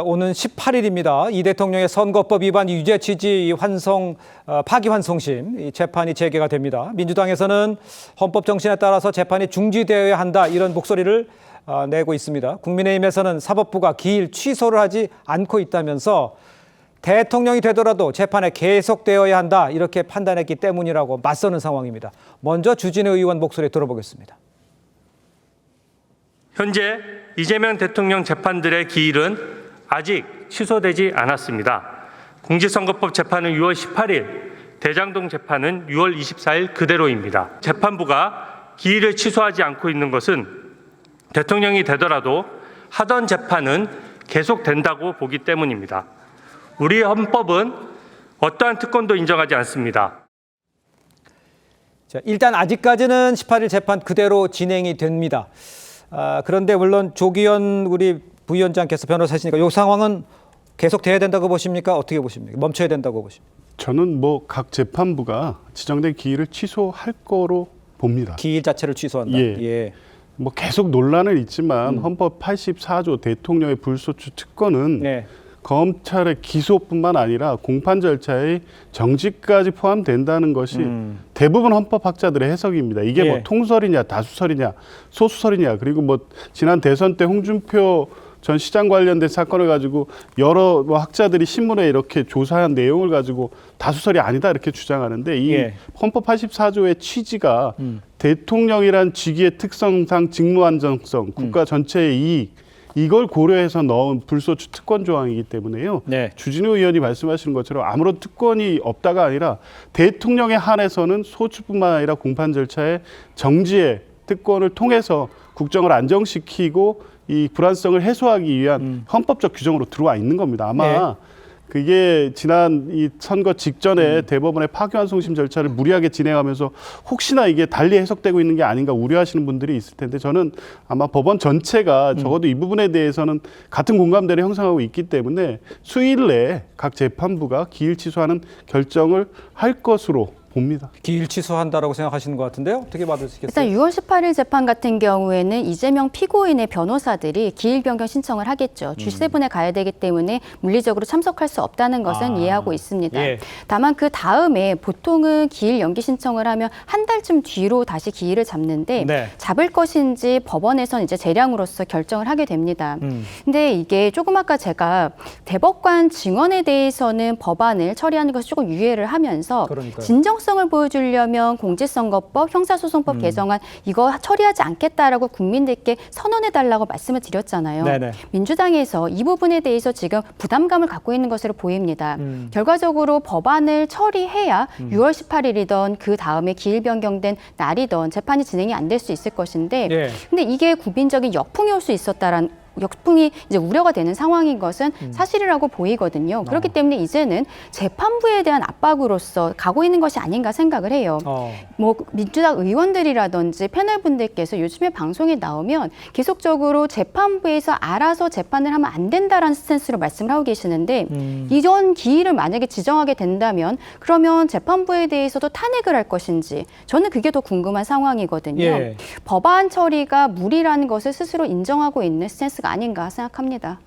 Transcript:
오는 18일입니다. 이 대통령의 선거법 위반 유죄 취지 파기환송심 재판이 재개가 됩니다. 민주당에서는 헌법 정신에 따라서 재판이 중지되어야 한다 이런 목소리를 내고 있습니다. 국민의힘에서는 사법부가 기일 취소를 하지 않고 있다면서 대통령이 되더라도 재판에 계속되어야 한다 이렇게 판단했기 때문이라고 맞서는 상황입니다. 먼저 주진우 의원 목소리 들어보겠습니다. 현재 이재명 대통령 재판들의 기일은 아직 취소되지 않았습니다. 공직선거법 재판은 6월 18일, 대장동 재판은 6월 24일 그대로입니다. 재판부가 기일을 취소하지 않고 있는 것은 대통령이 되더라도 하던 재판은 계속된다고 보기 때문입니다. 우리 헌법은 어떠한 특권도 인정하지 않습니다. 자, 일단 아직까지는 18일 재판 그대로 진행이 됩니다. 그런데 물론 조기현 우리 부위원장께서 변호사시니까 이 상황은 계속돼야 된다고 보십니까? 어떻게 보십니까? 멈춰야 된다고 보십니까? 저는 각 재판부가 지정된 기일을 취소할 거로 봅니다. 기일 자체를 취소한다. 예. 계속 논란은 있지만 헌법 84조 대통령의 불소추 특권은 네. 검찰의 기소뿐만 아니라 공판 절차의 정지까지 포함된다는 것이 대부분 헌법학자들의 해석입니다. 이게 통설이냐 다수설이냐 소수설이냐 그리고 지난 대선 때 홍준표 전 시장 관련된 사건을 가지고 여러 학자들이 신문에 이렇게 조사한 내용을 가지고 다수설이 아니다 이렇게 주장하는데 이 헌법 84조의 취지가 대통령이란 직위의 특성상 직무 안정성, 국가 전체의 이익 이걸 고려해서 넣은 불소추 특권 조항이기 때문에요. 주진우 의원이 말씀하시는 것처럼 아무런 특권이 없다가 아니라 대통령에 한해서는 소추뿐만 아니라 공판 절차의 정지의 특권을 통해서 국정을 안정시키고 이 불안성을 해소하기 위한 헌법적 규정으로 들어와 있는 겁니다. 아마 그게 지난 이 선거 직전에 대법원의 파기환송심 절차를 무리하게 진행하면서 혹시나 이게 달리 해석되고 있는 게 아닌가 우려하시는 분들이 있을 텐데 저는 아마 법원 전체가 적어도 이 부분에 대해서는 같은 공감대를 형성하고 있기 때문에 수일 내에 각 재판부가 기일 취소하는 결정을 할 것으로 봅니다. 기일 취소한다라고 생각하시는 것 같은데요? 어떻게 받으시겠어요? 일단 6월 18일 재판 같은 경우에는 이재명 피고인의 변호사들이 기일 변경 신청을 하겠죠. G7에 가야 되기 때문에 물리적으로 참석할 수 없다는 것은 이해하고 있습니다. 다만 그 다음에 보통은 기일 연기 신청을 하면 한 달쯤 뒤로 다시 기일을 잡는데 잡을 것인지 법원에서는 이제 재량으로서 결정을 하게 됩니다. 근데 이게 조금 아까 제가 대법관 증언에 대해서는 법안을 처리하는 것을 조금 유예를 하면서 진정성을 보여주려면 공직선거법, 형사소송법 개정안 이거 처리하지 않겠다라고 국민들께 선언해달라고 말씀을 드렸잖아요. 민주당에서 이 부분에 대해서 지금 부담감을 갖고 있는 것으로 보입니다. 결과적으로 법안을 처리해야 6월 18일이던 그 다음에 기일 변경된 날이던 재판이 진행이 안 될 수 있을 것인데 근데 이게 국민적인 역풍이 올 수 있었다라는 역풍이 이제 우려가 되는 상황인 것은 사실이라고 보이거든요. 그렇기 때문에 이제는 재판부에 대한 압박으로서 가고 있는 것이 아닌가 생각을 해요. 민주당 의원들이라든지 패널분들께서 요즘에 방송에 나오면 계속적으로 재판부에서 알아서 재판을 하면 안 된다라는 스탠스로 말씀을 하고 계시는데 이전 기일을 만약에 지정하게 된다면 그러면 재판부에 대해서도 탄핵을 할 것인지 저는 그게 더 궁금한 상황이거든요. 법안 처리가 무리라는 것을 스스로 인정하고 있는 스탠스가 아닌가 생각합니다.